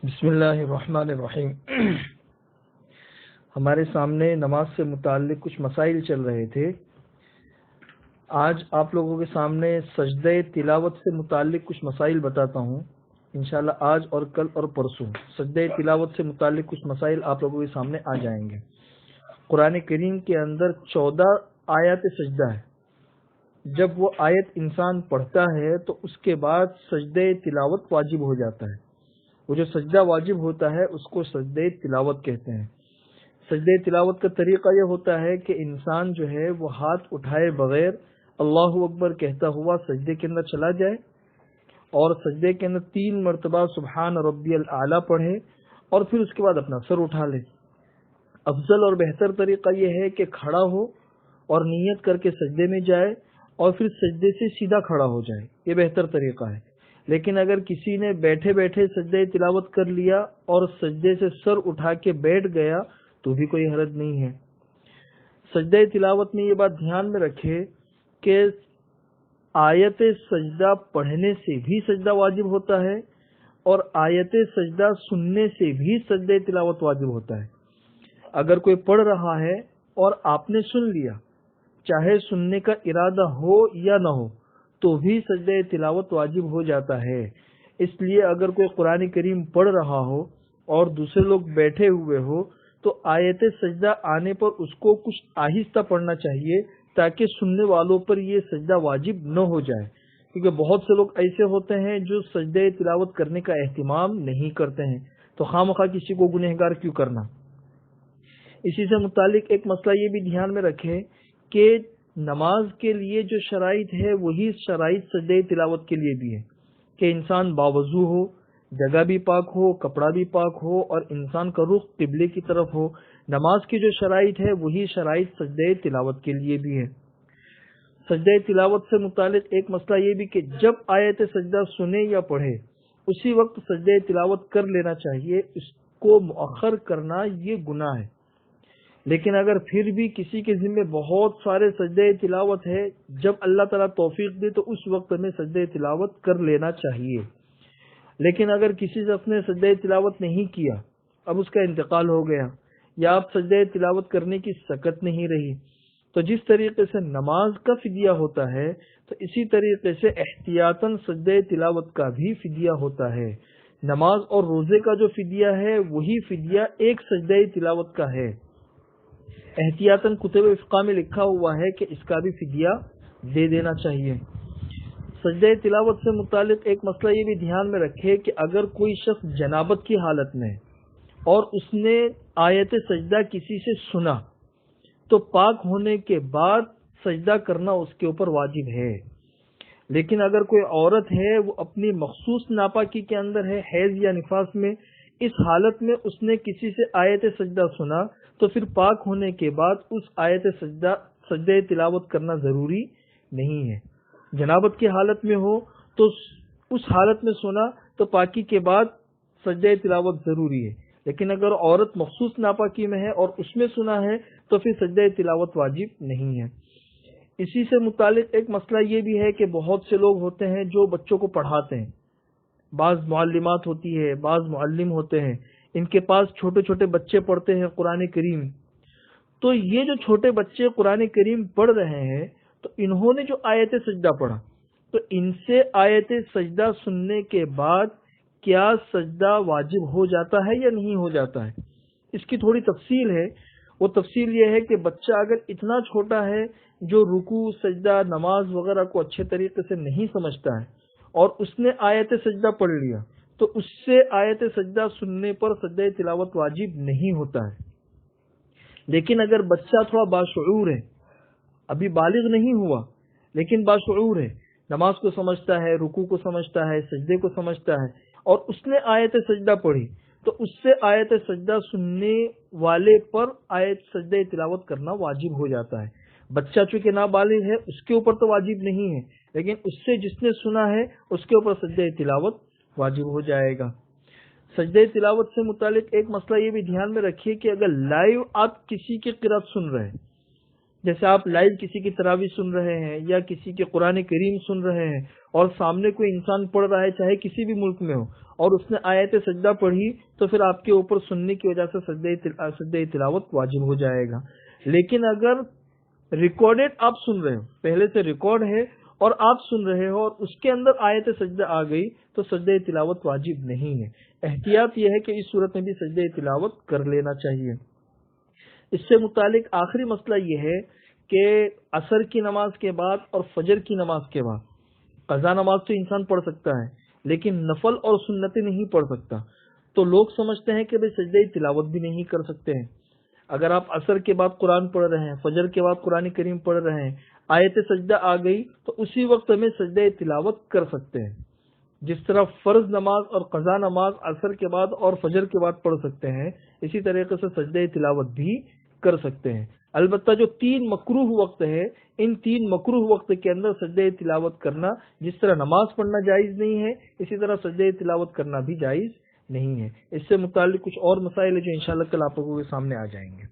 بسم اللہ الرحمن الرحیم۔ ہمارے سامنے نماز سے متعلق کچھ مسائل چل رہے تھے۔ آج آپ لوگوں کے سامنے سجدہ تلاوت سے متعلق کچھ مسائل بتاتا ہوں۔ انشاءاللہ آج اور کل اور پرسوں سجدہ تلاوت سے متعلق کچھ مسائل آپ لوگوں کے سامنے آ جائیں گے۔ قرآن کریم کے اندر 14 آیات سجدہ ہے۔ جب وہ آیت انسان پڑھتا ہے تو اس کے بعد سجدہ تلاوت واجب ہو جاتا ہے۔ وہ جو سجدہ واجب ہوتا ہے اس کو سجدہ تلاوت کہتے ہیں۔ سجدہ تلاوت کا طریقہ یہ ہوتا ہے کہ انسان جو ہے وہ ہاتھ اٹھائے بغیر اللہ اکبر کہتا ہوا سجدے کے اندر چلا جائے اور سجدے کے اندر 3 مرتبہ سبحان ربی الاعلیٰ پڑھے اور پھر اس کے بعد اپنا سر اٹھا لے۔ افضل اور بہتر طریقہ یہ ہے کہ کھڑا ہو اور نیت کر کے سجدے میں جائے اور پھر سجدے سے سیدھا کھڑا ہو جائے، یہ بہتر طریقہ ہے۔ لیکن اگر کسی نے بیٹھے بیٹھے سجدہ تلاوت کر لیا اور سجدے سے سر اٹھا کے بیٹھ گیا تو بھی کوئی حرج نہیں ہے۔ سجدہ تلاوت میں یہ بات دھیان میں رکھے کہ آیت سجدہ پڑھنے سے بھی سجدہ واجب ہوتا ہے اور آیت سجدہ سننے سے بھی سجدہ تلاوت واجب ہوتا ہے۔ اگر کوئی پڑھ رہا ہے اور آپ نے سن لیا، چاہے سننے کا ارادہ ہو یا نہ ہو، تو بھی سجدہ تلاوت واجب ہو جاتا ہے۔ اس لیے اگر کوئی قرآن کریم پڑھ رہا ہو اور دوسرے لوگ بیٹھے ہوئے ہو تو آیت سجدہ آنے پر اس کو کچھ آہستہ پڑھنا چاہیے تاکہ سننے والوں پر یہ سجدہ واجب نہ ہو جائے، کیونکہ بہت سے لوگ ایسے ہوتے ہیں جو سجدہ تلاوت کرنے کا اہتمام نہیں کرتے ہیں، تو خواہ کسی کو گنہگار کیوں کرنا۔ اسی سے متعلق ایک مسئلہ یہ بھی دھیان میں رکھیں کہ نماز کے لیے جو شرائط ہے وہی شرائط سجدہ تلاوت کے لیے بھی ہے، کہ انسان باوضو ہو، جگہ بھی پاک ہو، کپڑا بھی پاک ہو اور انسان کا رخ قبلے کی طرف ہو۔ نماز کی جو شرائط ہے وہی شرائط سجدہ تلاوت کے لیے بھی ہے۔ سجدہ تلاوت سے متعلق ایک مسئلہ یہ بھی کہ جب آیت سجدہ سنے یا پڑھے اسی وقت سجدہ تلاوت کر لینا چاہیے، اس کو مؤخر کرنا یہ گناہ ہے۔ لیکن اگر پھر بھی کسی کے ذمہ بہت سارے سجدہ تلاوت ہے، جب اللہ تعالیٰ توفیق دے تو اس وقت میں سجدہ تلاوت کر لینا چاہیے۔ لیکن اگر کسی شخص نے سجدہ تلاوت نہیں کیا، اب اس کا انتقال ہو گیا یا اب سجدہ تلاوت کرنے کی سکت نہیں رہی، تو جس طریقے سے نماز کا فدیہ ہوتا ہے تو اسی طریقے سے احتیاطاً سجدہ تلاوت کا بھی فدیہ ہوتا ہے۔ نماز اور روزے کا جو فدیہ ہے وہی فدیہ ایک سجدہ تلاوت کا ہے۔ احتیاطاً کتب فقہ میں لکھا ہوا ہے کہ اس کا بھی فدیہ دے دینا چاہیے۔ سجدہ تلاوت سے متعلق ایک مسئلہ یہ بھی دھیان میں رکھے کہ اگر کوئی شخص جنابت کی حالت میں اور اس نے آیت سجدہ کسی سے سنا تو پاک ہونے کے بعد سجدہ کرنا اس کے اوپر واجب ہے۔ لیکن اگر کوئی عورت ہے، وہ اپنی مخصوص ناپاکی کے اندر ہے، حیض یا نفاس میں، اس حالت میں اس نے کسی سے آیت سجدہ سنا تو پھر پاک ہونے کے بعد اس آیت سجدہ تلاوت کرنا ضروری نہیں ہے۔ جنابت کی حالت میں ہو تو اس حالت میں سنا تو پاکی کے بعد سجدہ تلاوت ضروری ہے، لیکن اگر عورت مخصوص ناپاکی میں ہے اور اس میں سنا ہے تو پھر سجدہ تلاوت واجب نہیں ہے۔ اسی سے متعلق ایک مسئلہ یہ بھی ہے کہ بہت سے لوگ ہوتے ہیں جو بچوں کو پڑھاتے ہیں، بعض معلمات ہوتی ہے، بعض معلم ہوتے ہیں، ان کے پاس چھوٹے چھوٹے بچے پڑھتے ہیں قرآن کریم، تو یہ جو چھوٹے بچے قرآن کریم پڑھ رہے ہیں تو انہوں نے جو آیت سجدہ پڑھا تو ان سے آیت سجدہ سننے کے بعد کیا سجدہ واجب ہو جاتا ہے یا نہیں ہو جاتا ہے؟ اس کی تھوڑی تفصیل ہے۔ وہ تفصیل یہ ہے کہ بچہ اگر اتنا چھوٹا ہے جو رکوع، سجدہ، نماز وغیرہ کو اچھے طریقے سے نہیں سمجھتا ہے اور اس نے آیت سجدہ پڑھ لیا تو اس سے آیت سجدہ سننے پر سجدہ تلاوت واجب نہیں ہوتا ہے۔ لیکن اگر بچہ تھوڑا باشعور ہے، ابھی بالغ نہیں ہوا لیکن باشعور ہے، نماز کو سمجھتا ہے، رکوع کو سمجھتا ہے، سجدے کو سمجھتا ہے اور اس نے آیت سجدہ پڑھی تو اس سے آیت سجدہ سننے والے پر آیت سجدہ تلاوت کرنا واجب ہو جاتا ہے۔ بچہ چونکہ نابالغ ہے اس کے اوپر تو واجب نہیں ہے، لیکن اس سے جس نے سنا ہے اس کے اوپر سجدہ تلاوت واجب ہو جائے گا۔ سجدہ تلاوت سے متعلق ایک مسئلہ یہ بھی دھیان میں رکھیے کہ اگر لائیو آپ کسی کی قرات سن رہے ہیں، جیسے آپ لائیو کسی کی تراویح سن رہے ہیں یا کسی کے قرآن کریم سن رہے ہیں اور سامنے کوئی انسان پڑھ رہا ہے چاہے کسی بھی ملک میں ہو اور اس نے آیت سجدہ پڑھی تو پھر آپ کے اوپر سننے کی وجہ سے سجدہ تلاوت واجب ہو جائے گا. لیکن اگر ریکارڈڈ آپ سن رہے ہو، پہلے سے ریکارڈ ہے اور آپ سن رہے ہو اور اس کے اندر آیت سجدہ آ گئی تو سجدہ تلاوت واجب نہیں ہے. احتیاط یہ ہے کہ اس صورت میں بھی سجدہ تلاوت کر لینا چاہیے. اس سے متعلق آخری مسئلہ یہ ہے کہ عصر کی نماز کے بعد اور فجر کی نماز کے بعد قضا نماز تو انسان پڑھ سکتا ہے لیکن نفل اور سنتیں نہیں پڑھ سکتا. تو لوگ سمجھتے ہیں کہ بھئی سجدہ تلاوت بھی نہیں کر سکتے ہیں. اگر آپ عصر کے بعد قرآن پڑھ رہے ہیں، فجر کے بعد قرآن کریم پڑھ رہے ہیں، آیت سجدہ آ گئی تو اسی وقت میں سجدہ تلاوت کر سکتے ہیں. جس طرح فرض نماز اور قضا نماز عصر کے بعد اور فجر کے بعد پڑھ سکتے ہیں، اسی طریقے سے سجدہ تلاوت بھی کر سکتے ہیں. البتہ جو 3 مکروہ وقت ہے، ان 3 مکروہ وقت کے اندر سجدہ تلاوت کرنا جس طرح نماز پڑھنا جائز نہیں ہے، اسی طرح سجدہ تلاوت کرنا بھی جائز نہیں ہے. اس سے متعلق کچھ اور مسائل ہیں جو انشاءاللہ کل آپ لوگوں کے سامنے آ جائیں گے.